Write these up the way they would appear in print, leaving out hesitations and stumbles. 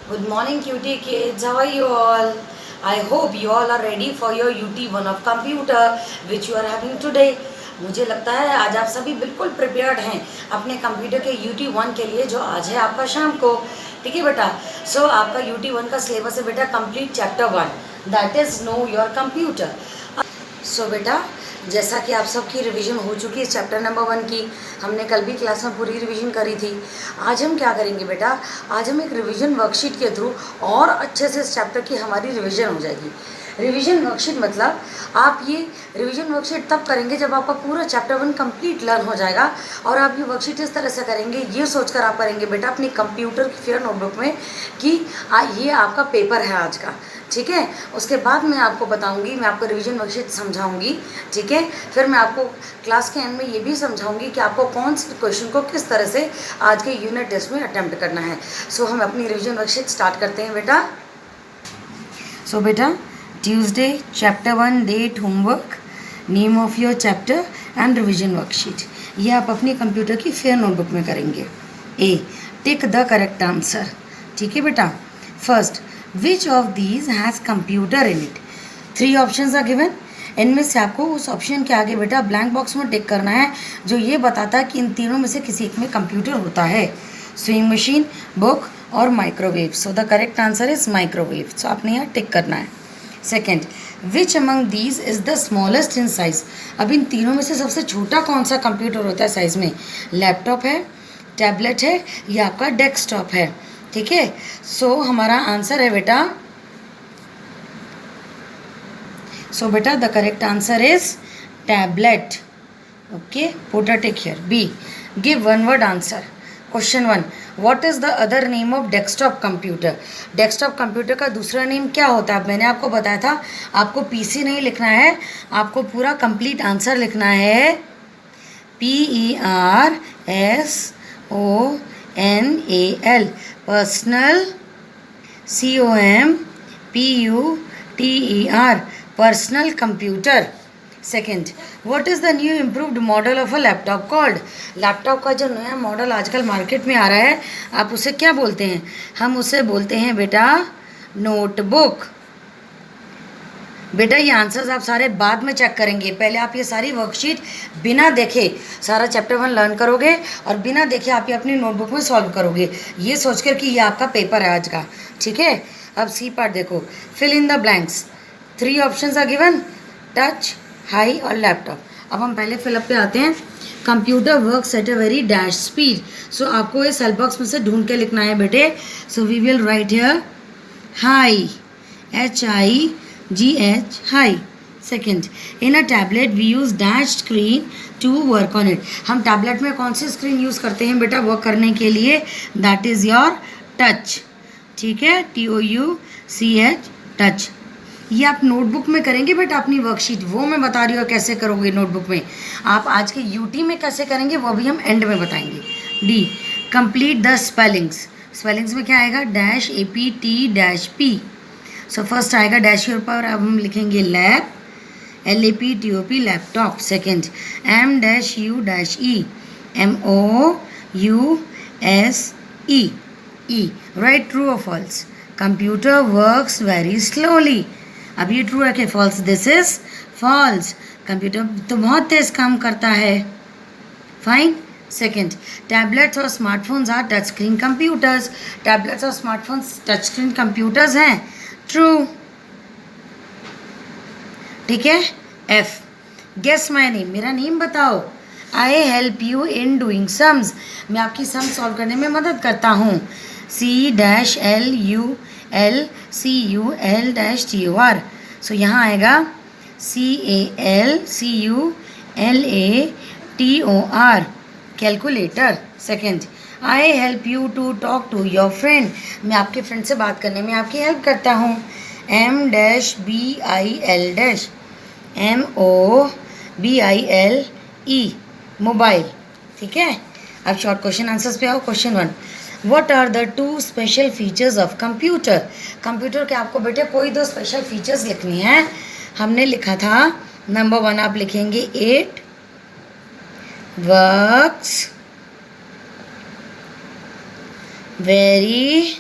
Good morning, cutie kids. How are you all? I hope you all are ready for your UT1 of computer which you are having today. मुझे लगता है आज आप सभी बिल्कुल prepared हैं अपने कंप्यूटर के UT1 के लिए जो आज है आपका शाम को। ठीक है बेटा। आपका UT1 का सिलेबस है बेटा complete chapter 1 that is know your computer. बेटा जैसा कि आप सबकी रिवीजन हो चुकी है चैप्टर नंबर 1 की, हमने कल भी क्लास में पूरी रिवीजन करी थी। आज हम क्या करेंगे बेटा, आज हम एक रिवीजन वर्कशीट के थ्रू और अच्छे से इस चैप्टर की हमारी रिवीजन हो जाएगी। रिवीजन वर्कशीट मतलब आप ये रिवीजन वर्कशीट तब करेंगे जब आपका पूरा चैप्टर 1 कंप्लीट लर्न हो जाएगा। और आप ये वर्कशीट इस तरह से करेंगे, ये सोचकर आप करेंगे बेटा अपनी कंप्यूटर की फिर नोटबुक में कि ये आपका पेपर है आज का। ठीक है, उसके बाद मैं आपको बताऊंगी, मैं आपको रिवीजन वर्कशीट समझाऊंगी। ठीक है, फिर मैं आपको क्लास के एंड में ये भी समझाऊंगी कि आपको कौन से क्वेश्चन को किस तरह से आज के यूनिट टेस्ट में अटेम्प्ट करना है। हम अपनी रिवीजन वर्कशीट स्टार्ट करते हैं बेटा। बेटा Tuesday chapter 1 date homework, name of your chapter and revision worksheet, ये आप अपनी कंप्यूटर की फेयर नोटबुक में करेंगे। A, tick the correct answer. ठीक है बेटा। First, which of these has computer in it. 3 options are given. इनमें से आपको उस ऑप्शन के आगे बेटा ब्लैंक बॉक्स में टिक करना है जो ये बताता है कि इन तीनों में से किसी एक में कंप्यूटर होता है। स्विंग मशीन, बुक और microwave. The correct answer is microwave. आपने यहाँ टिक करना है। Second, which among these is the smallest in size. अब इन तीनों में से सबसे छोटा कौन सा कंप्यूटर होता है साइज में। लैपटॉप है, टैबलेट है या आपका डेस्कटॉप है। ठीक है, हमारा आंसर है बेटा, बेटा the correct answer is tablet. Okay, put a tick here. B, give one word answer. Question 1, what is the other name of desktop computer. Desktop computer का दूसरा नेम क्या होता है। मैंने आपको बताया था आपको पीसी नहीं लिखना है, आपको पूरा कंप्लीट आंसर लिखना है। PERSONAL, personal. COMPUTER, personal computer. Second, what is the new improved model of a laptop called. Laptop का जो नया मॉडल आजकल मार्केट में आ रहा है आप उसे क्या बोलते हैं। हम उसे बोलते हैं बेटा नोटबुक। बेटा ये आंसर्स आप सारे बाद में चेक करेंगे, पहले आप ये सारी वर्कशीट बिना देखे सारा चैप्टर 1 लर्न करोगे और बिना देखे आप ये अपनी नोटबुक में सॉल्व करोगे, ये सोचकर कि ये आपका पेपर है आज का। ठीक है, अब सी पार्ट देखो, fill in the blanks. 3 options are given, touch, high और लैपटॉप। अब हम पहले फिलअप पे आते हैं। Computer works at a very dash speed. आपको इस हेल्प बॉक्स में से ढूंढ के लिखना है बेटे। We will write here high, HIGH, high. Second, in a tablet we use dash screen to work on it. हम टैबलेट में कौन सी स्क्रीन यूज़ करते हैं बेटा वर्क करने के लिए। That is your touch. ठीक है, TOUCH, टच। ये आप नोटबुक में करेंगे बेटा अपनी वर्कशीट, वो मैं बता रही हूँ कैसे करोगे नोटबुक में। आप आज के यूटी में कैसे करेंगे वो भी हम एंड में बताएंगे। D, complete the spellings. Spellings में क्या आएगा, डैश APT-P। फर्स्ट आएगा डैश के ऊपर, अब हम लिखेंगे lap, LAPTOP, laptop. Second, M-U-E, MOUSE, E। Right, true और false. Computer works very slowly. अब ये ट्रू है कि false, this is false. Computer तो बहुत तेज काम करता है। फाइन। सेकेंड, टैबलेट्स और smartphones are touch screen computers. Tablets और स्मार्टफोन्स टच स्क्रीन कंप्यूटर्स हैं। ट्रू। ठीक है। F, गेस माई नेम, मेरा नेम बताओ। I help you in doing sums, मैं आपकी सम सॉल्व करने में मदद करता हूँ। CALCULCULTOR। यहाँ आएगा CALCULATOR, calculator. Second, I help you to talk to your friend, मैं आपके फ्रेंड से बात करने में आपकी हेल्प करता हूँ। MOBILE, mobile. ठीक है, अब शॉर्ट क्वेश्चन आंसर्स पे आओ। Question 1, what are the 2 special features of computer. Computer के आपको बेटे कोई 2 स्पेशल फीचर्स लिखनी है। हमने लिखा था नंबर 1 आप लिखेंगे it works very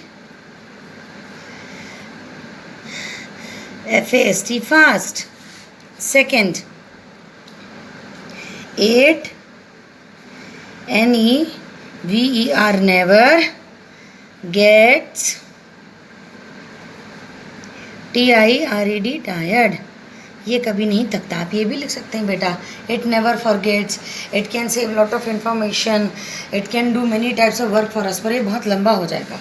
FAST fast. Second, 8 NEVER never, gets TIRED tired, ये कभी नहीं थकता. आप ये भी लिख सकते हैं बेटा. It never forgets, it can save lot of information, it can do many types of work for us. पर ये बहुत लंबा हो जाएगा.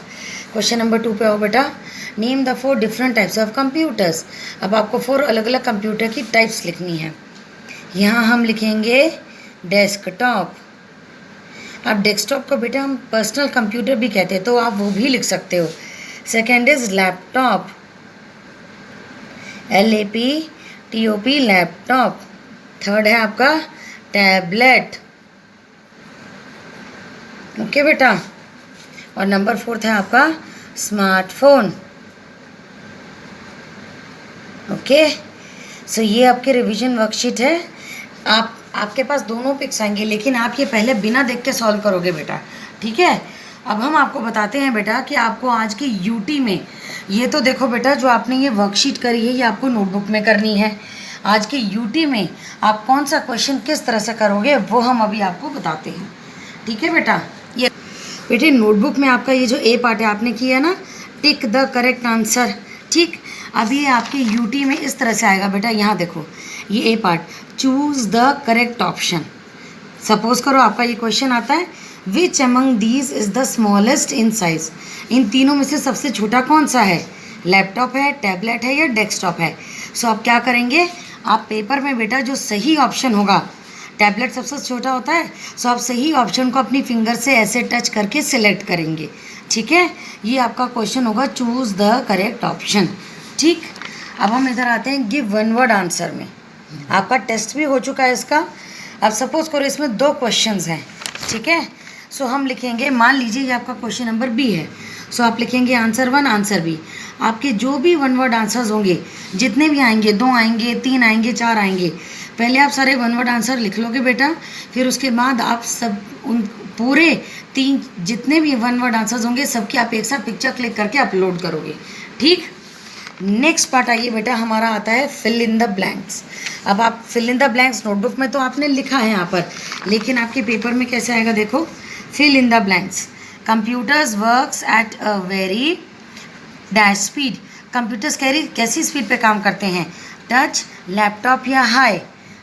क्वेश्चन नंबर 2 पे आओ बेटा. Name the 4 different types of computers. अब आपको 4 अलग अलग कंप्यूटर की टाइप्स लिखनी है. यहाँ हम लिखेंगे डेस्कटॉप. अब डेस्कटॉप को बेटा हम पर्सनल कंप्यूटर भी कहते हैं, तो आप वो भी लिख सकते हो. Second is laptop, LAPTOP, laptop. Third है आपका टैबलेट. ओके बेटा. और नंबर 4 है आपका स्मार्टफोन. ओके. सो ये आपके रिवीजन वर्कशीट है. आपके पास दोनों पिक्स आएंगे, लेकिन आप ये पहले बिना देख के सॉल्व करोगे बेटा. ठीक है. अब हम आपको बताते हैं बेटा कि आपको आज की यूटी में, ये तो देखो बेटा जो आपने ये वर्कशीट करी है ये आपको नोटबुक में करनी है. आज की यूटी में आप कौन सा क्वेश्चन किस तरह से करोगे वो हम अभी आपको बताते हैं. ठीक है बेटा. ये बेटे नोटबुक में आपका ये जो ए पार्ट है आपने किया ना, टिक द करेक्ट आंसर. ठीक. अब ये आपके यूटी में इस तरह से आएगा बेटा. यहाँ देखो ये A part, choose the correct option. Suppose करो आपका ये क्वेश्चन आता है, which among these is the smallest in size. इन तीनों में से सबसे छोटा कौन सा है? लैपटॉप है, टैबलेट है या डेस्कटॉप है. सो आप क्या करेंगे, आप पेपर में बेटा जो सही ऑप्शन होगा, टैबलेट सबसे छोटा होता है, सो आप सही ऑप्शन को अपनी फिंगर से ऐसे टच करके सिलेक्ट करेंगे. ठीक है. ये आपका क्वेश्चन होगा चूज़ द करेक्ट ऑप्शन. ठीक. अब हम इधर आते हैं गिव वन वर्ड आंसर में. आपका टेस्ट भी हो चुका है इसका. अब सपोज करो इसमें 2 क्वेश्चंस हैं. ठीक है. सो हम लिखेंगे, मान लीजिए ये आपका क्वेश्चन नंबर बी है. सो आप लिखेंगे आंसर 1 आंसर बी. आपके जो भी 1 वर्ड आंसर्स होंगे, जितने भी आएंगे, 2 आएंगे, 3 आएंगे, 4 आएंगे, पहले आप सारे 1 वर्ड आंसर लिख लोगे बेटा. फिर उसके बाद आप सब उन पूरे 3 जितने भी 1 वर्ड आंसर्स होंगे सबकी आप एक साथ पिक्चर क्लिक करके अपलोड करोगे. ठीक. नेक्स्ट पार्ट आइए बेटा, हमारा आता है फिल इन द ब्लैंक्स. अब आप fill in the blanks notebook में तो आपने लिखा है यहाँ पर, लेकिन आपके पेपर में कैसे आएगा देखो. Fill in the blanks. Computers works at a very dash speed. Computers कैसी स्पीड पे काम करते हैं? टच, लैपटॉप या high.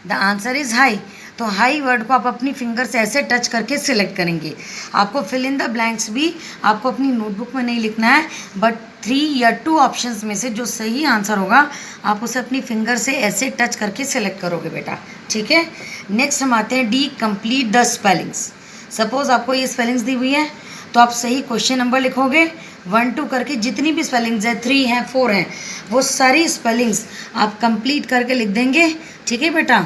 The answer is high. तो हाई वर्ड को आप अपनी फिंगर से ऐसे टच करके सिलेक्ट करेंगे. आपको फिल इन द ब्लैंक्स भी आपको अपनी नोटबुक में नहीं लिखना है, बट 3 या 2 ऑप्शंस में से जो सही आंसर होगा आप उसे अपनी फिंगर से ऐसे टच करके सिलेक्ट करोगे बेटा. ठीक है. नेक्स्ट हम आते हैं D, complete the spellings. Suppose आपको ये स्पेलिंग्स दी हुई है, तो आप सही क्वेश्चन नंबर लिखोगे 1 2 करके. जितनी भी स्पेलिंग्स है, 3 हैं, 4 हैं, वो सारी स्पेलिंग्स आप कंप्लीट करके लिख देंगे. ठीक है बेटा.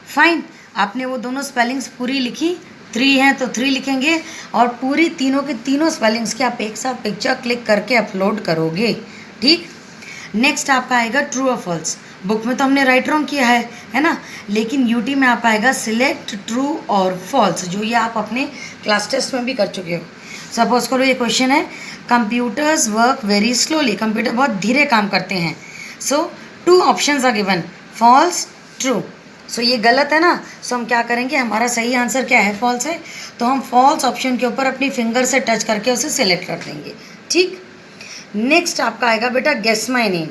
फाइन. आपने वो दोनों स्पेलिंग्स पूरी लिखी, 3 हैं तो 3 लिखेंगे, और पूरी तीनों के तीनों स्पेलिंग्स की आप एक साथ पिक्चर क्लिक करके अपलोड करोगे. ठीक. नेक्स्ट आपका आएगा ट्रू और फॉल्स. बुक में तो हमने राइट रॉन्ग किया है ना, लेकिन यूटी में आप आएगा सिलेक्ट ट्रू और फॉल्स, जो ये आप अपने क्लास टेस्ट में भी कर चुके हो. सपोज करो ये क्वेश्चन है, computers work very slowly. Computer बहुत धीरे काम करते हैं. So 2 options are given, false, true. So ये गलत है ना. सो हम क्या करेंगे, हमारा सही आंसर क्या है? फॉल्स है. तो हम फॉल्स ऑप्शन के ऊपर अपनी फिंगर से टच करके उसे सिलेक्ट कर देंगे. ठीक. नेक्स्ट आपका आएगा बेटा गेस माय नेम.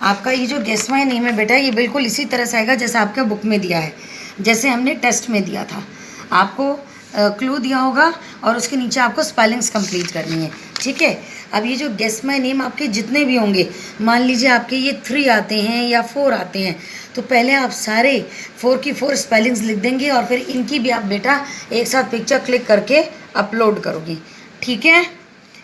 आपका ये जो गेस माय नेम है बेटा, ये बिल्कुल इसी तरह से आएगा जैसे आपके बुक में दिया है, जैसे हमने टेस्ट में दिया था. आपको क्लू दिया होगा और उसके नीचे आपको स्पेलिंग्स कंप्लीट करनी है. ठीक है. अब ये जो गेस माय नेम आपके जितने भी होंगे, मान लीजिए आपके ये 3 आते हैं या 4 आते हैं, तो पहले आप सारे 4 की 4 स्पेलिंग्स लिख देंगे और फिर इनकी भी आप बेटा एक साथ पिक्चर क्लिक करके अपलोड करोगे. ठीक है.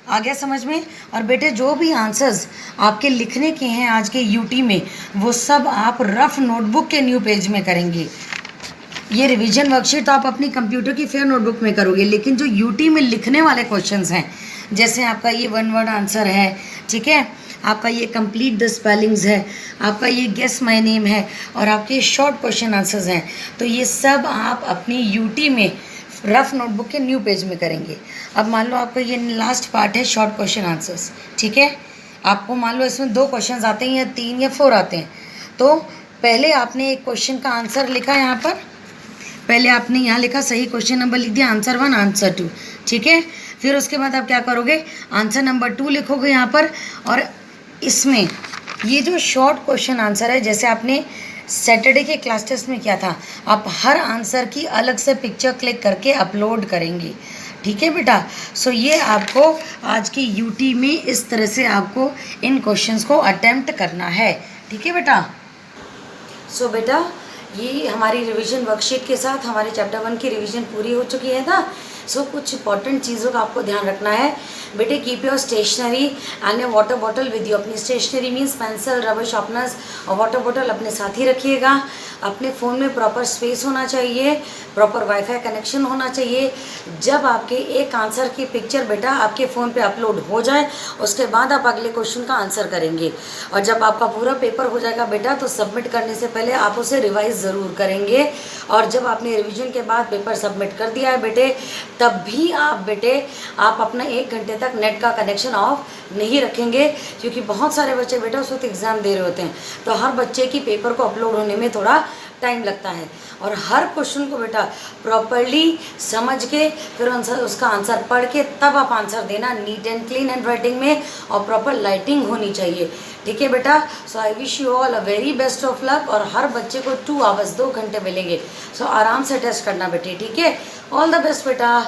आ गया समझ में. और बेटे जो भी आंसर्स आपके लिखने के हैं आज के यूटी में, वो सब आप रफ नोटबुक के न्यू पेज में करेंगे. ये रिवीजन वर्कशीट तो आप अपनी कंप्यूटर की फेयर नोटबुक में करोगे, लेकिन जो यूटी में लिखने वाले क्वेश्चंस हैं, जैसे आपका ये 1 वर्ड आंसर है, ठीक है, आपका ये कंप्लीट द स्पेलिंग्स है, आपका ये गेस माय नेम है, और आपके शॉर्ट क्वेश्चन आंसर्स हैं, तो ये सब आप अपनी यूटी में रफ नोटबुक के न्यू पेज में करेंगे. अब मान लो आपका ये लास्ट पार्ट है शॉर्ट क्वेश्चन आंसर्स. ठीक है. आपको मान लो इसमें 2 क्वेश्चंस आते हैं या 3 या 4 आते हैं, तो पहले आपने एक क्वेश्चन का आंसर लिखा यहाँ पर, पहले आपने यहाँ लिखा सही क्वेश्चन नंबर लिख दिया, आंसर 1 आंसर 2, ठीक है। फिर उसके बाद आप क्या करोगे, आंसर नंबर 2 लिखोगे यहाँ पर, और इसमें ये जो शॉर्ट क्वेश्चन आंसर है, जैसे आपने सैटरडे के क्लास टेस्ट में किया था, आप हर आंसर की अलग से पिक्चर क्लिक करके अपलोड करेंगे, ठीक है बेटा। सो ये आपको आज की यूटी में इस तरह से आपको इन क्वेश्चंस को अटेम्प्ट करना है, ठीक है बेटा। सो बेटा ये हमारी रिवीजन वर्कशीट के साथ हमारे चैप्टर 1 की रिवीजन पूरी हो चुकी है ना। सो कुछ इंपॉर्टेंट चीज़ों का आपको ध्यान रखना है बेटे। Keep your stationery and your water bottle with you. अपनी stationery means pencil, rubber sharpeners और वाटर बॉटल अपने साथ ही रखिएगा। अपने फ़ोन में प्रॉपर स्पेस होना चाहिए, प्रॉपर वाईफाई कनेक्शन होना चाहिए। जब आपके एक आंसर की पिक्चर बेटा आपके फ़ोन पे अपलोड हो जाए, उसके बाद आप अगले क्वेश्चन का आंसर करेंगे। और जब आपका पूरा पेपर हो जाएगा बेटा, तो सबमिट करने से पहले आप उसे रिवाइज ज़रूर करेंगे। और जब आपने रिवीजन के बाद पेपर सबमिट कर दिया है बेटे, तब भी आप अपना 1 घंटे तक नेट का कनेक्शन ऑफ नहीं रखेंगे, क्योंकि बहुत सारे बच्चे बेटा उस वक्त एग्ज़ाम दे रहे होते हैं, तो हर बच्चे की पेपर को अपलोड होने में थोड़ा टाइम लगता है। और हर क्वेश्चन को बेटा प्रॉपरली समझ के फिर उसका आंसर पढ़ के तब आप आंसर देना, neat and clean handwriting में, और प्रॉपर लाइटिंग होनी चाहिए, ठीक है बेटा। So I wish you all a very best of luck. और हर बच्चे को 2 आवर्स 2 घंटे मिलेंगे, सो आराम से टेस्ट करना बेटे, ठीक है। ऑल द बेस्ट बेटा।